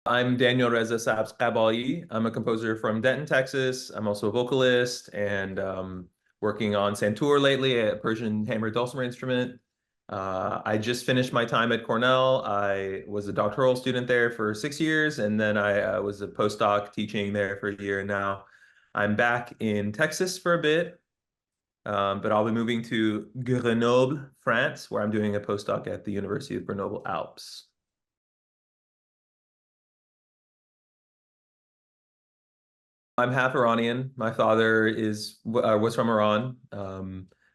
I'm Daniel Reza Sabzghabaei. I'm a composer from Denton, Texas. I'm also a vocalist and working on santur lately, a Persian hammered dulcimer instrument. I just finished my time at Cornell. I was a doctoral student there for 6 years, and then I was a postdoc teaching there for a year. Now I'm back in Texas for a bit, but I'll be moving to Grenoble, France, where I'm doing a postdoc at the University of Grenoble Alps. I'm half Iranian. My father was from Iran.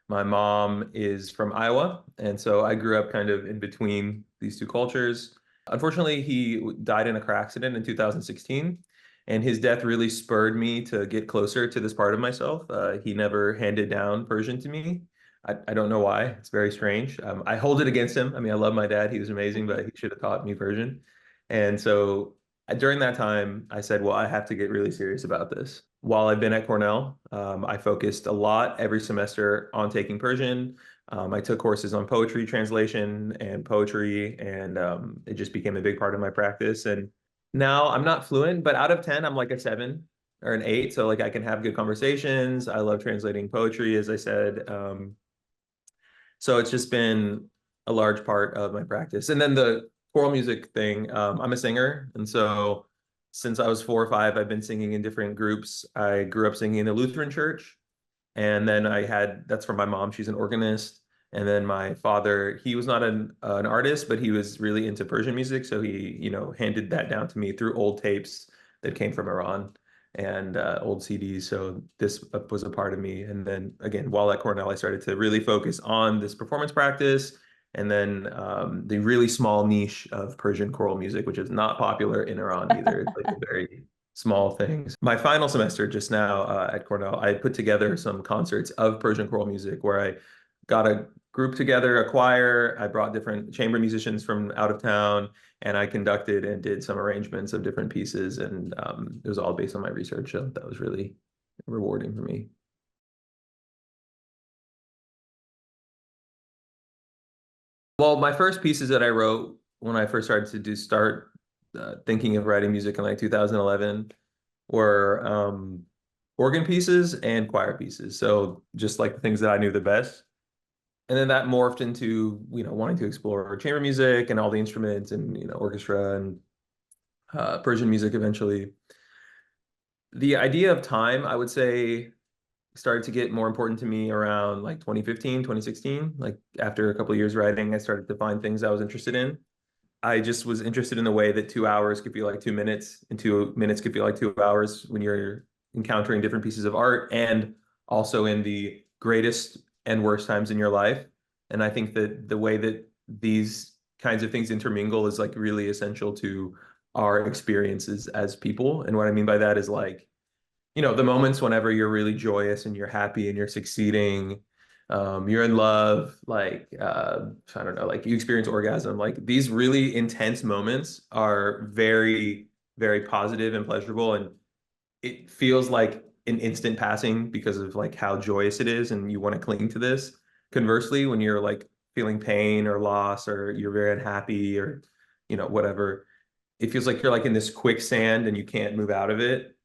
My mom is from Iowa, and so I grew up kind of in between these two cultures. Unfortunately, he died in a car accident in 2016, and his death really spurred me to get closer to this part of myself. He never handed down Persian to me. I don't know why. It's very strange. I hold it against him. I mean, I love my dad. He was amazing, but he should have taught me Persian. And so during that time, I said, well, I have to get really serious about this. While I've been at Cornell, I focused a lot every semester on taking Persian. I took courses on poetry translation and poetry, and it just became a big part of my practice. And now I'm not fluent, but out of 10, I'm like a 7 or an 8. So like I can have good conversations. I love translating poetry, as I said. So it's just been a large part of my practice. And then the choral music thing, I'm a singer. And so since I was 4 or 5, I've been singing in different groups. I grew up singing in the Lutheran church. And then that's from my mom. She's an organist. And then my father, he was not an artist, but he was really into Persian music. So he, handed that down to me through old tapes that came from Iran and old CDs. So this was a part of me. And then again, while at Cornell, I started to really focus on this performance practice and then the really small niche of Persian choral music, which is not popular in Iran either. It's like a very small things. My final semester just now at Cornell, I put together some concerts of Persian choral music where I got a group together, a choir. I brought different chamber musicians from out of town, and I conducted and did some arrangements of different pieces. And it was all based on my research. So that was really rewarding for me. Well, my first pieces that I wrote when I first started to start thinking of writing music in like 2011 were organ pieces and choir pieces. So just like the things that I knew the best. And then that morphed into, wanting to explore chamber music and all the instruments and, orchestra and Persian music eventually. The idea of time, I would say, started to get more important to me around like 2015, 2016. Like after a couple of years writing, I started to find things I was interested in. I just was interested in the way that 2 hours could feel like 2 minutes and 2 minutes could feel like 2 hours when you're encountering different pieces of art and also in the greatest and worst times in your life. And I think that the way that these kinds of things intermingle is like really essential to our experiences as people. And what I mean by that is like, the moments whenever you're really joyous and you're happy and you're succeeding, you're in love, like I don't know, like you experience orgasm, like these really intense moments are very, very positive and pleasurable, and it feels like an instant passing because of like how joyous it is, and you want to cling to this. Conversely, when you're like feeling pain or loss or you're very unhappy or whatever, it feels like you're like in this quicksand and you can't move out of it.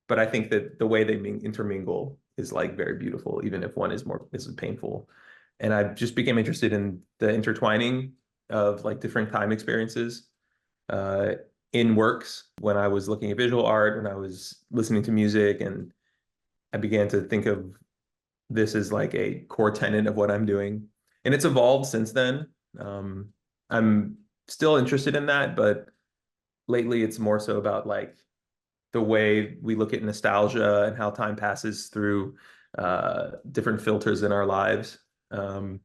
But I think that the way they intermingle is like very beautiful, even if one is painful. And I just became interested in the intertwining of like different time experiences uh, in works when I was looking at visual art, when I was listening to music, and I began to think of this as like a core tenet of what I'm doing. And it's evolved since then. Um, I'm still interested in that, but lately it's more so about like the way we look at nostalgia and how time passes through different filters in our lives and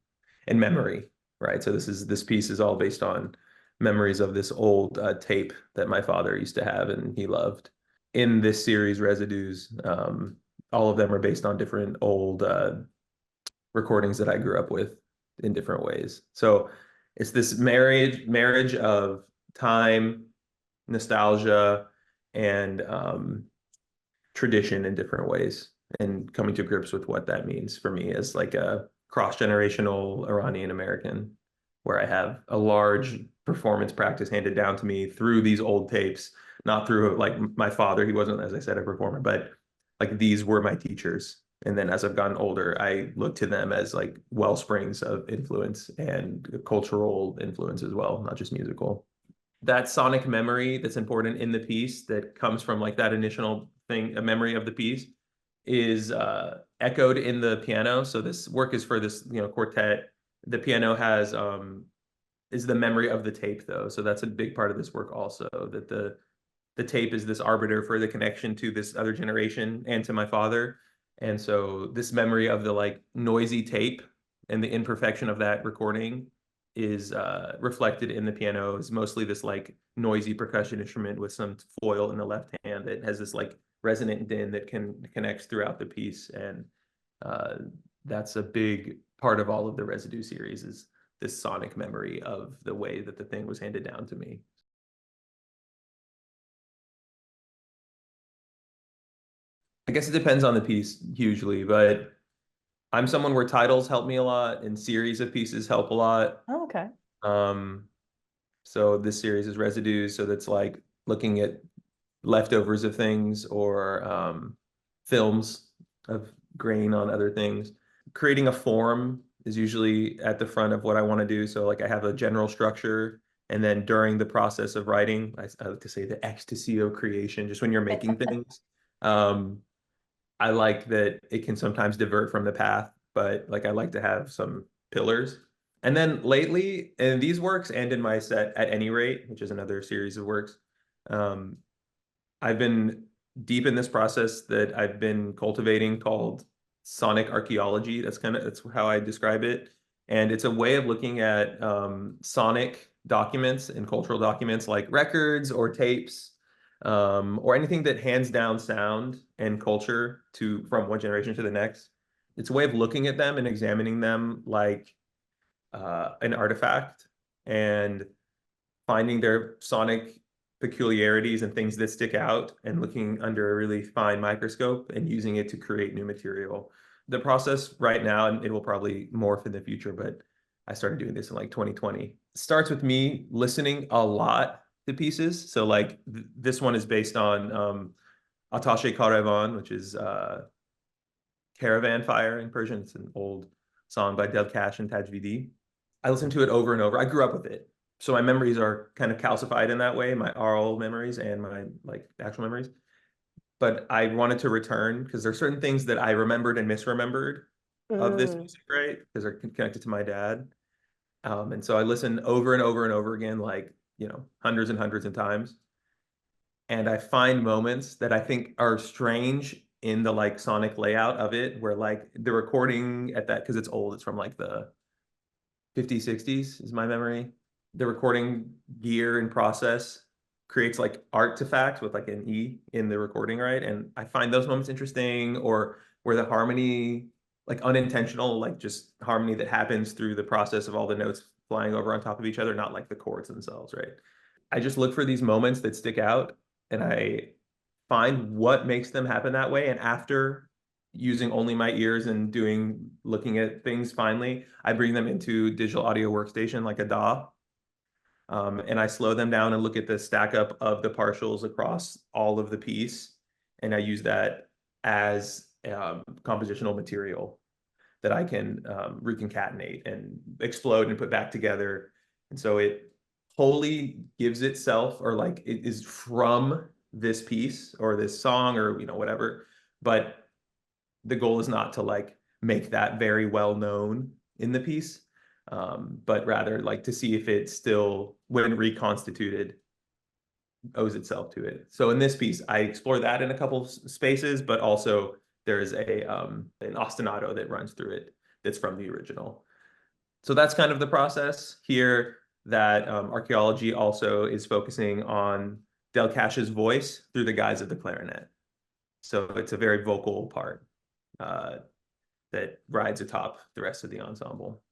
memory, right? So this piece is all based on memories of this old tape that my father used to have and he loved. In this series, Residues, all of them are based on different old recordings that I grew up with in different ways. So it's this marriage of time, nostalgia, and tradition in different ways, and coming to grips with what that means for me as like a cross-generational Iranian American. where I have a large performance practice handed down to me through these old tapes, not through like my father. He wasn't, as I said, a performer, but like these were my teachers. And then as I've gotten older, I look to them as like well springs of influence and cultural influence as well, not just musical. That sonic memory that's important in the piece that comes from like that initial thing, a memory of the piece, is echoed in the piano. So this work is for this, quartet. The piano has is the memory of the tape though. So that's a big part of this work also, that the tape is this arbiter for the connection to this other generation and to my father. And so this memory of the like noisy tape and the imperfection of that recording is reflected in the piano. Is mostly this like noisy percussion instrument with some foil in the left hand that has this like resonant din that connects throughout the piece. And uh, that's a big part of all of the Residue series, is this sonic memory of the way that the thing was handed down to me. I guess it depends on the piece hugely, but I'm someone where titles help me a lot and series of pieces help a lot. Oh, okay. Um, so this series is Residues, so that's like looking at leftovers of things or films of grain on other things. Creating a form is usually at the front of what I want to do. So like I have a general structure, and then during the process of writing, I like to say the ecstasy of creation, just when you're making things. Um, I like that it can sometimes divert from the path, but like I like to have some pillars. And then lately, in these works and in my set At Any Rate, which is another series of works, um, I've been deep in this process that I've been cultivating called sonic archaeology. That's how I describe it. And it's a way of looking at sonic documents and cultural documents like records or tapes, or anything that hands down sound and culture to from one generation to the next. It's a way of looking at them and examining them like an artifact and finding their sonic peculiarities and things that stick out and looking under a really fine microscope and using it to create new material. The process right now, and it will probably morph in the future, but I started doing this in like 2020. It starts with me listening a lot to pieces. So like this one is based on Atashe Karavan, which is Caravan Fire in Persian. It's an old song by Delkash and Tajvidi. I listened to it over and over. I grew up with it. So my memories are kind of calcified in that way, my oral memories and my like actual memories. But I wanted to return because there's certain things that I remembered and misremembered of this Mm. music, right? Because they're connected to my dad. And so I listened over and over and over again, like, hundreds and hundreds of times. And I find moments that I think are strange in the like sonic layout of it, where like the recording at that, because it's old, it's from like the 50s, 60s is my memory. The recording gear and process creates like artifacts with like an E in the recording, right? And I find those moments interesting, or where the harmony, like unintentional, like just harmony that happens through the process of all the notes flying over on top of each other, not like the chords themselves, right? I just look for these moments that stick out and I find what makes them happen that way. And after using only my ears and looking at things finally, I bring them into digital audio workstation like a DAW. And I slow them down and look at the stack up of the partials across all of the piece. And I use that as compositional material that I can reconcatenate and explode and put back together. And so it wholly gives itself, or like it is from this piece or this song or whatever. But the goal is not to like make that very well known in the piece, but rather like to see if it still, when reconstituted, owes itself to it. So in this piece, I explore that in a couple of spaces, but also there's an ostinato that runs through it that's from the original. So that's kind of the process here. That archaeology also is focusing on Del Cash's voice through the guise of the clarinet. So it's a very vocal part uh, that rides atop the rest of the ensemble.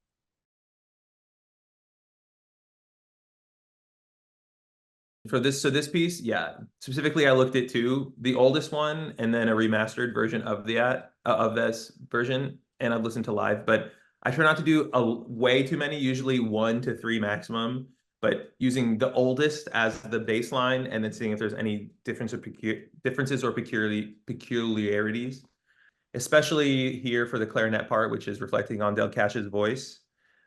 For this piece, yeah, specifically I looked at two, the oldest one and then a remastered version of this version, and I've listened to live, but I try not to do way too many, usually 1 to 3 maximum, but using the oldest as the baseline and then seeing if there's any differences or peculiarities, especially here for the clarinet part, which is reflecting on Del Cash's voice.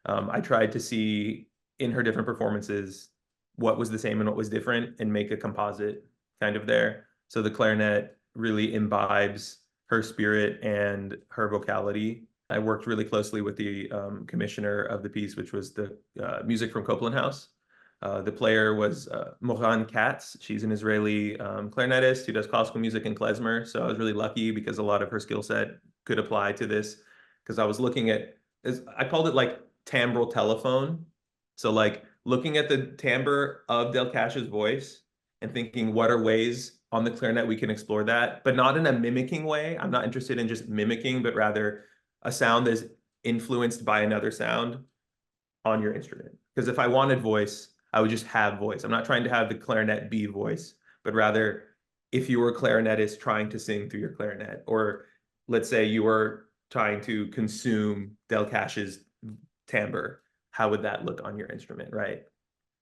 I tried to see in her different performances what was the same and what was different and make a composite kind of there. So the clarinet really imbibes her spirit and her vocality. I worked really closely with the commissioner of the piece, which was the music from Copeland House. The player was Moran Katz. She's an Israeli clarinetist who does classical music and klezmer. So I was really lucky because a lot of her skill set could apply to this. Because I was looking at, I called it like timbral telephone. So like looking at the timbre of Del Cash's voice and thinking what are ways on the clarinet we can explore that, but not in a mimicking way. I'm not interested in just mimicking, but rather a sound that's influenced by another sound on your instrument. Because if I wanted voice, I would just have voice. I'm not trying to have the clarinet be voice, but rather if you were a clarinetist trying to sing through your clarinet, or let's say you were trying to consume Del Cash's timbre, how would that look on your instrument, right?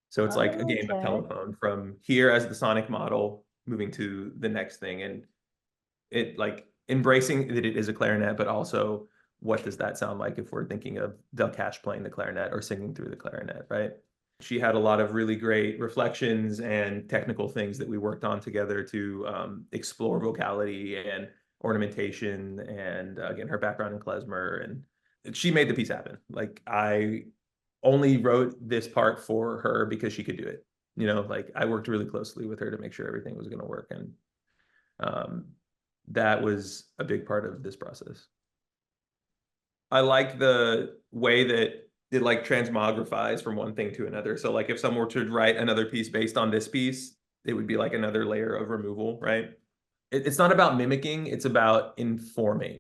So it's like a Oh, game of okay. telephone from here as the sonic model moving to the next thing. And it like embracing that it is a clarinet, but also what does that sound like if we're thinking of Del Cash playing the clarinet or singing through the clarinet, right? She had a lot of really great reflections and technical things that we worked on together to explore vocality and ornamentation and again, her background in klezmer, and she made the piece happen. Like I only wrote this part for her because she could do it. You know, like I worked really closely with her to make sure everything was going to work. And um, that was a big part of this process. I like the way that it like transmogrifies from one thing to another. So like if someone were to write another piece based on this piece, it would be like another layer of removal, right? It's not about mimicking, it's about informing,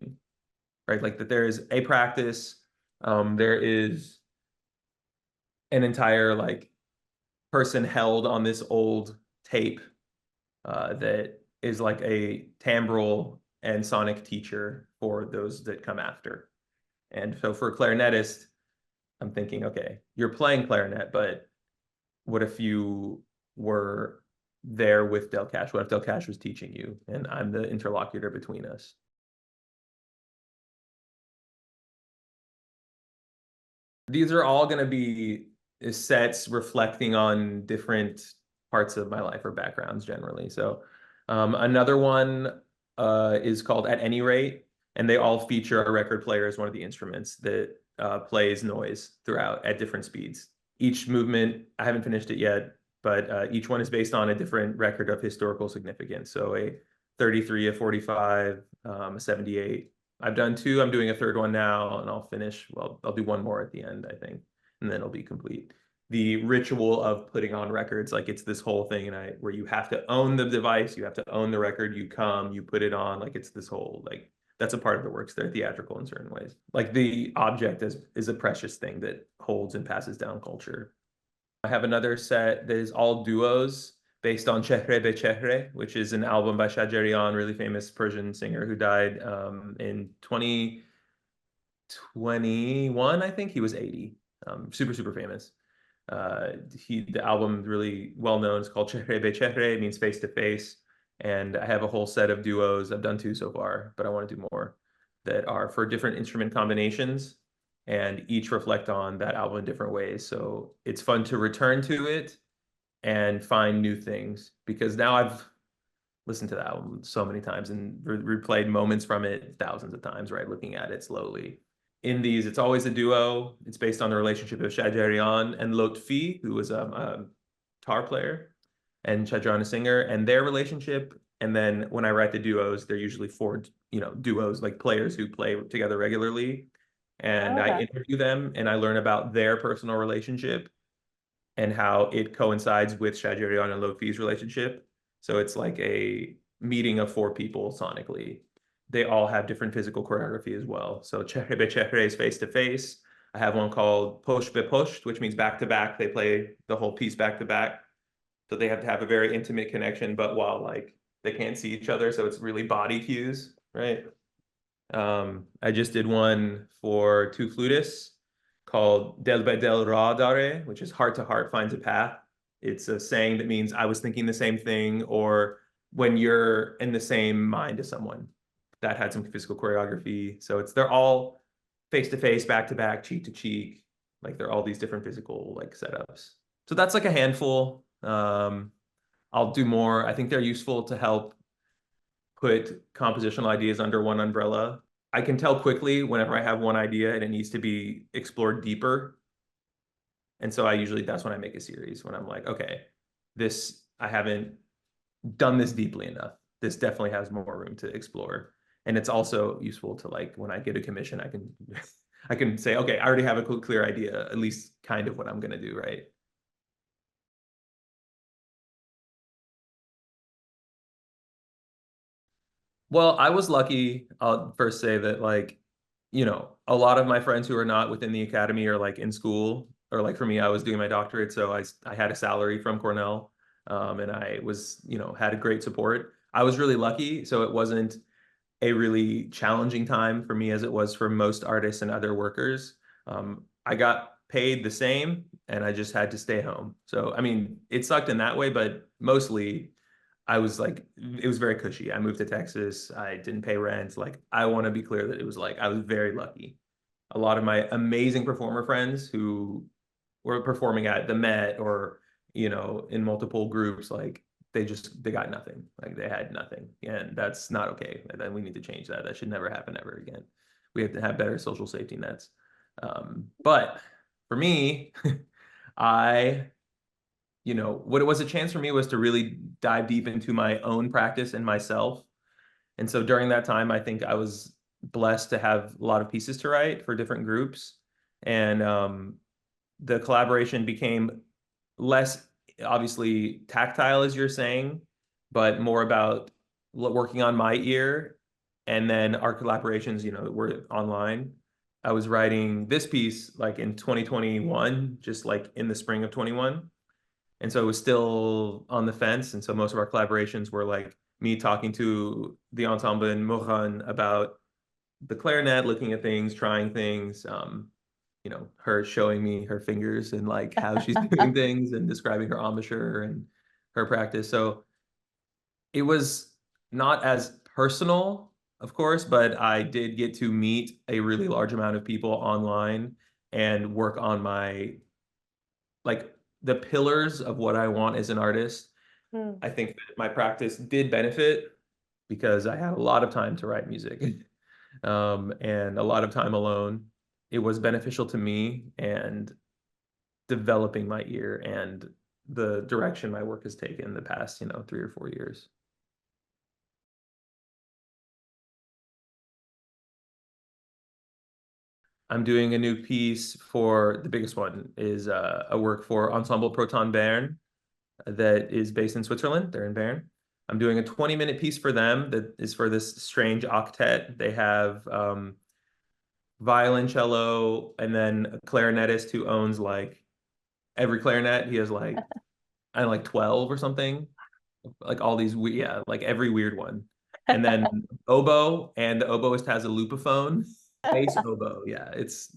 right? Like that there is a practice, there is an entire like person held on this old tape that is like a timbral and sonic teacher for those that come after. And so for a clarinetist, I'm thinking, okay, you're playing clarinet, but what if you were there with Del Cash? What if Del Cash was teaching you and I'm the interlocutor between us? These are all going to be sets reflecting on different parts of my life or backgrounds generally. So another one is called At Any Rate, and they all feature a record player as one of the instruments that plays noise throughout at different speeds. Each movement, I haven't finished it yet, but each one is based on a different record of historical significance. So a 33, a 45, a 78. I've done two. I'm doing a third one now, and I'll finish. Well, I'll do one more at the end, I think, and then it'll be complete. The ritual of putting on records, like it's this whole thing, and where you have to own the device, you have to own the record. You come, you put it on, like it's this whole like that's a part of the works. They're theatrical in certain ways. Like the object is a precious thing that holds and passes down culture. I have another set that is all duos based on Chehre Chehre, which is an album by Shajarian, really famous Persian singer who died in 2021, I think. He was 80. Super, super famous. The album really well known. It's called Chehre Chehre. It means face to face. And I have a whole set of duos. I've done two so far, but I want to do more that are for different instrument combinations and each reflect on that album in different ways. So it's fun to return to it and find new things because now I've listened to the album so many times and replayed moments from it thousands of times, right? Looking at it slowly. In these, it's always a duo. It's based on the relationship of Shajarian and Lotfi, who was a guitar player, and Shajarian a singer, and their relationship. And then when I write the duos, they're usually four, duos, like players who play together regularly. And I Okay. interview them and I learn about their personal relationship and how it coincides with Shajarian and Lotfi's relationship. So it's like a meeting of four people sonically. They all have different physical choreography as well. So Chehre Be Chehre is face to face. I have one called Posh Be Posht, which means back to back. They play the whole piece back to back. So they have to have a very intimate connection, but while like they can't see each other. So it's really body cues, right? I just did one for two flutists called Del Bedel Ra Dare, which is heart to heart finds a path. It's a saying that means I was thinking the same thing, or when you're in the same mind as someone. That had some physical choreography. So they're all face to face, back to back, cheek to cheek. Like they're all these different physical like setups. So that's like a handful. I'll do more. I think they're useful to help put compositional ideas under one umbrella. I can tell quickly whenever I have one idea and it needs to be explored deeper. And so that's when I make a series, when I'm like, okay, I haven't done this deeply enough. This definitely has more room to explore. And it's also useful to like when I get a commission, I can I can say, okay, I already have a clear idea, at least kind of what I'm gonna do, right? Well, I was lucky. I'll first say that, like, a lot of my friends who are not within the academy are like in school, or like for me, I was doing my doctorate, so I had a salary from Cornell, and I was, had a great support. I was really lucky, so it wasn't a really challenging time for me as it was for most artists and other workers. I got paid the same, and I just had to stay home. So, I mean, it sucked in that way, but mostly I was like, it was very cushy. I moved to Texas. I didn't pay rent. Like, I want to be clear that it was like, I was very lucky. A lot of my amazing performer friends who were performing at the Met or, in multiple groups, like they got nothing. Like they had nothing. And that's not okay. And then we need to change that. That should never happen ever again. We have to have better social safety nets. But for me, I what it was a chance for me was to really dive deep into my own practice and myself. And so during that time, I think I was blessed to have a lot of pieces to write for different groups. And the collaboration became less obviously tactile, as you're saying, but more about working on my ear. And then our collaborations, were online. I was writing this piece like in 2021, just like in the spring of 21. And so it was still on the fence. And so most of our collaborations were like me talking to the ensemble in Mohan about the clarinet, looking at things, trying things, her showing me her fingers and like how she's doing things and describing her embouchure and her practice. So it was not as personal, of course, but I did get to meet a really large amount of people online and work on like the pillars of what I want as an artist. Mm. I think that my practice did benefit because I had a lot of time to write music, and a lot of time alone. It was beneficial to me and developing my ear and the direction my work has taken the past, 3 or 4 years. I'm doing a new piece for the biggest one is a work for Ensemble Proton Bern that is based in Switzerland. They're in Bern. I'm doing a 20-minute piece for them that is for this strange octet. They have violoncello and then a clarinetist who owns like every clarinet. He has like, I don't know, like 12 or something. Like all these, yeah, like every weird one. And then oboe, and the oboist has a lupophone. Bass oboe, yeah, it's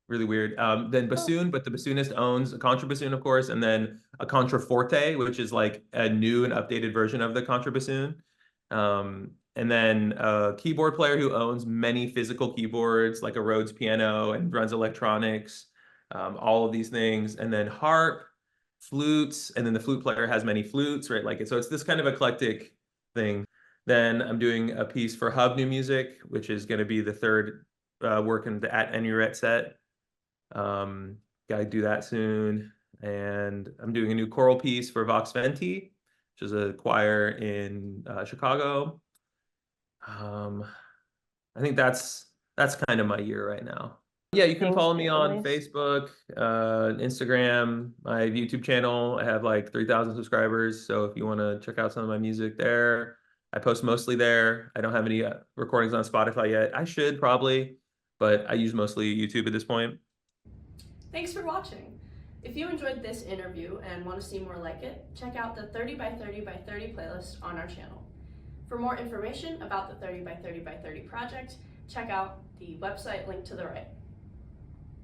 really weird. Then bassoon, but the bassoonist owns a contrabassoon, of course, and then a contraforte, which is like a new and updated version of the contrabassoon. And then a keyboard player who owns many physical keyboards, like a Rhodes piano, and runs electronics, all of these things. And then harp, flutes, and then the flute player has many flutes, right? Like so it's this kind of eclectic thing. Then I'm doing a piece for Hub New Music, which is going to be the third work in the At Enuret set. Gotta do that soon. And I'm doing a new choral piece for Vox Venti, which is a choir in Chicago. Um, I think that's kind of my year right now. Yeah, you can Things follow to me on release. Facebook, Instagram, my YouTube channel. I have like 3,000 subscribers, so if you want to check out some of my music there, I post mostly there. I don't have any recordings on Spotify yet. I should probably, but I use mostly YouTube at this point. Thanks for watching. If you enjoyed this interview and want to see more like it, check out the 30 by 30 by 30 playlist on our channel. For more information about the 30 by 30 by 30 project, check out the website linked to the right.